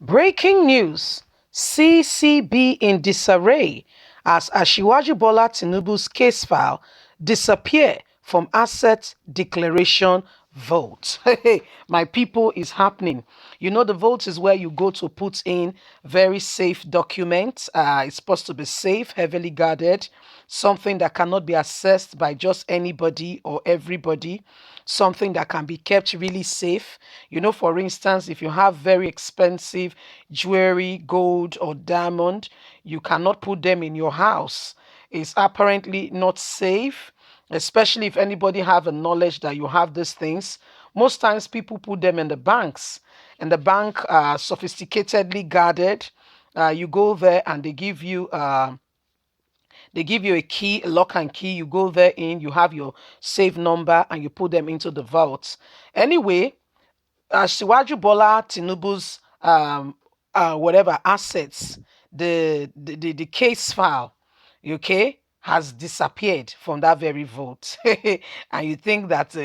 Breaking news: CCB in disarray as Asiwaju Bola Tinubu's case file disappear from asset declaration vote. My people, is happening. You know, the vote is where you go to put in very safe documents. It's supposed to be safe, heavily guarded, something that cannot be accessed by just anybody or everybody, something that can be kept really safe. You know, for instance, if you have very expensive jewelry, gold or diamond, you cannot put them in your house. It's apparently not safe, especially if anybody have a knowledge that you have these things. Most times people put them in the banks, and the bank are sophisticatedly guarded. You go there and they give you a key, a lock and key. You go there in, you have your safe number, and you put them into the vault. Anyway, Shiwaju Bola Tinubu's whatever assets, the case file, okay, has disappeared from that very vote. And you think that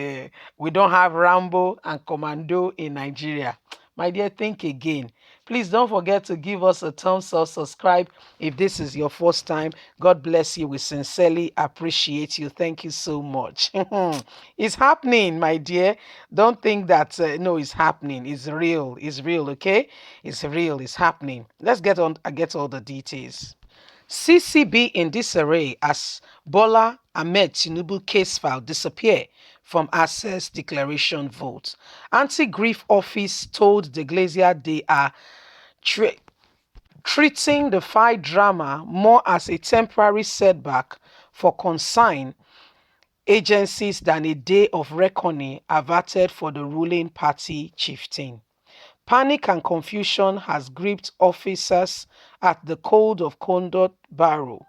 we don't have Rambo and Commando in Nigeria. My dear, think again. Please don't forget to give us a thumbs up, subscribe if this is your first time. God bless you. We sincerely appreciate you. Thank you so much. It's happening, my dear. Don't think that no, it's happening. It's real. It's real, okay? It's real. It's happening. Let's get on. I get all the details. CCB in disarray as Bola Ahmed Tinubu case file disappear from access declaration vote. Anti-grief office told the Glacier they are treating the fight drama more as a temporary setback for consign agencies than a day of reckoning averted for the ruling party chieftain. Panic and confusion has gripped officers at the Code of Conduct Bureau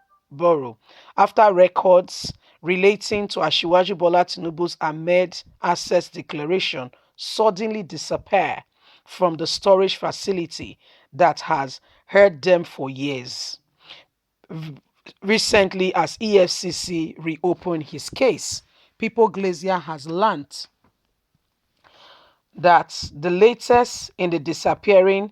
after records relating to Asiwaju Bola Tinubu's Ahmed Access Declaration suddenly disappear from the storage facility that has held them for years. Recently, as EFCC reopened his case, People Glacier has learnt that the latest in the disappearing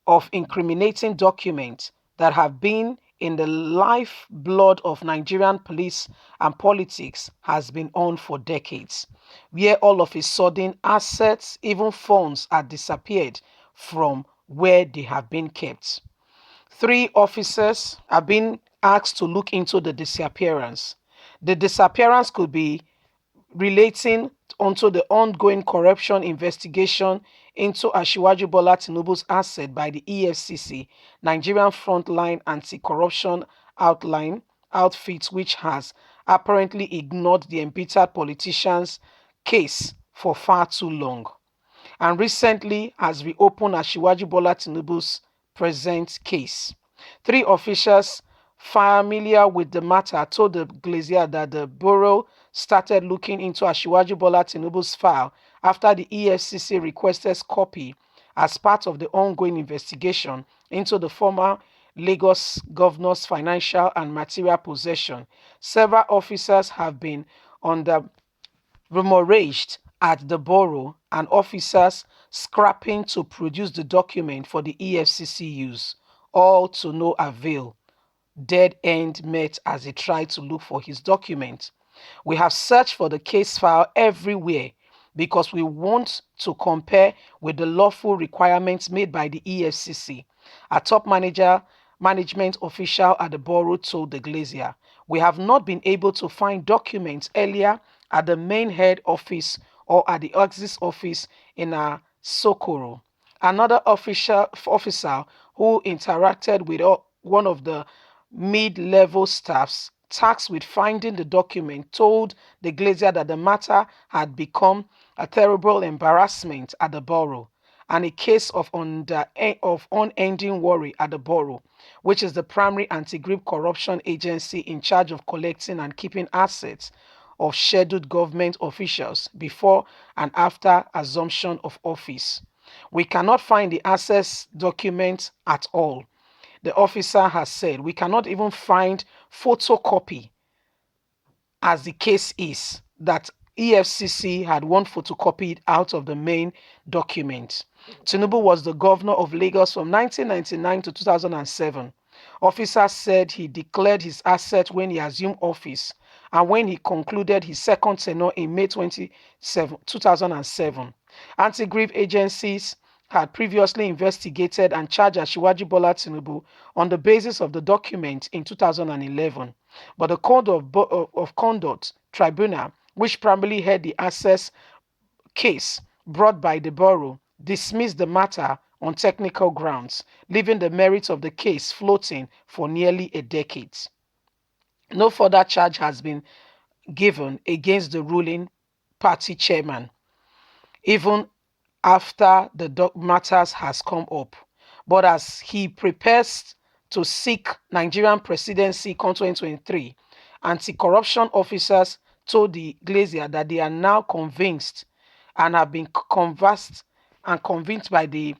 of incriminating documents that have been in the lifeblood of Nigerian police and politics has been on for decades, where all of a sudden assets, even funds, are disappeared from where they have been kept. 3 officers have been asked to look into the disappearance. The disappearance could be relating onto the ongoing corruption investigation into Asiwaju Bola Tinubu's asset by the EFCC, Nigerian Frontline Anti-Corruption Outfit, which has apparently ignored the embittered politician's case for far too long, and recently has reopened Asiwaju Bola Tinubu's present case. 3 officials familiar with the matter told the Glacier that the bureau started looking into Asiwaju Bola Tinubu's file after the EFCC requested copy as part of the ongoing investigation into the former Lagos governor's financial and material possession. Several officers have been under rumoraged at the borough and officers scrapping to produce the document for the EFCC use, all to no avail. Dead end met as he tried to look for his document. We have searched for the case file everywhere because we want to compare with the lawful requirements made by the EFCC. A top management official at the borough told the Glacier, "We have not been able to find documents earlier at the main head office or at the exit office in our Socorro." Another officer who interacted with one of the mid-level staffs tasked with finding the document told the Glacier that the matter had become a terrible embarrassment at the borough and a case of unending worry at the borough, which is the primary anti-grief corruption agency in charge of collecting and keeping assets of scheduled government officials before and after assumption of office. "We cannot find the access document at all," the officer has said. "We cannot even find photocopy, as the case is that EFCC had one photocopied out of the main document." Tinubu was the governor of Lagos from 1999 to 2007. Officers said he declared his assets when he assumed office and when he concluded his second tenure in May 2007. Anti-grief agencies had previously investigated and charged Asiwaju Bola Tinubu on the basis of the document in 2011. But the Code of Conduct Tribunal, which primarily heard the access case brought by the borough, dismissed the matter on technical grounds, leaving the merits of the case floating for nearly a decade. No further charge has been given against the ruling party chairman, even after the matters has come up. But as he prepares to seek Nigerian presidency come 2023, anti-corruption officers told the Glacier that they are now convinced and have been convinced by the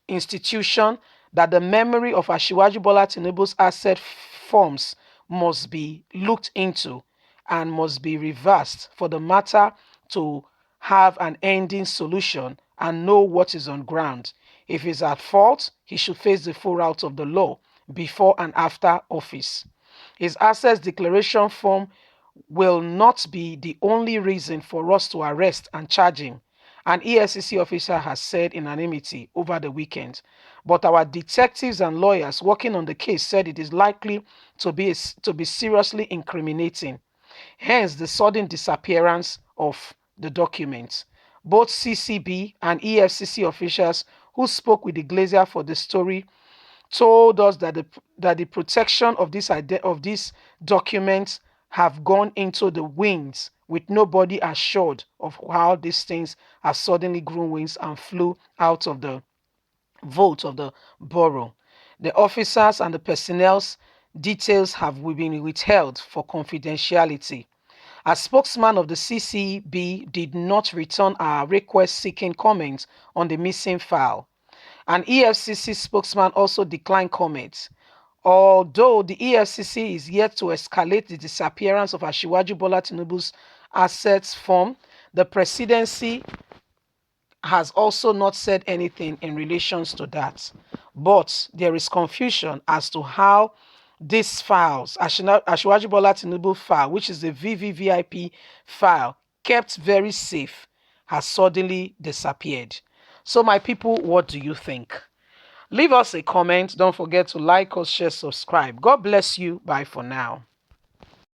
institution that the memory of Asiwaju Bola Tinubu's asset forms must be looked into and must be reversed for the matter to have an ending solution and know what is on ground. If he's at fault, he should face the full route of the law before and after office. His assets declaration form will not be the only reason for us to arrest and charge him, an EFCC officer has said in anonymity over the weekend. But our detectives and lawyers working on the case said it is likely to be seriously incriminating. Hence, the sudden disappearance of the documents. Both CCB and EFCC officials who spoke with the Glacier for the story told us that the protection of these documents have gone into the winds, with nobody assured of how these things have suddenly grown wings and flew out of the vault of the borough. The officers and the personnel's details have been withheld for confidentiality. A spokesman of the CCB did not return our request seeking comments on the missing file. An EFCC spokesman also declined comments. Although the EFCC is yet to escalate the disappearance of Asiwaju Bola Tinubu's assets form, the presidency has also not said anything in relations to that. But there is confusion as to how these files, Asiwaju Bola Tinubu file, which is the VVVIP file, kept very safe, has suddenly disappeared. So my people, what do you think? Leave us a comment. Don't forget to like us, share, subscribe. God bless you. Bye for now.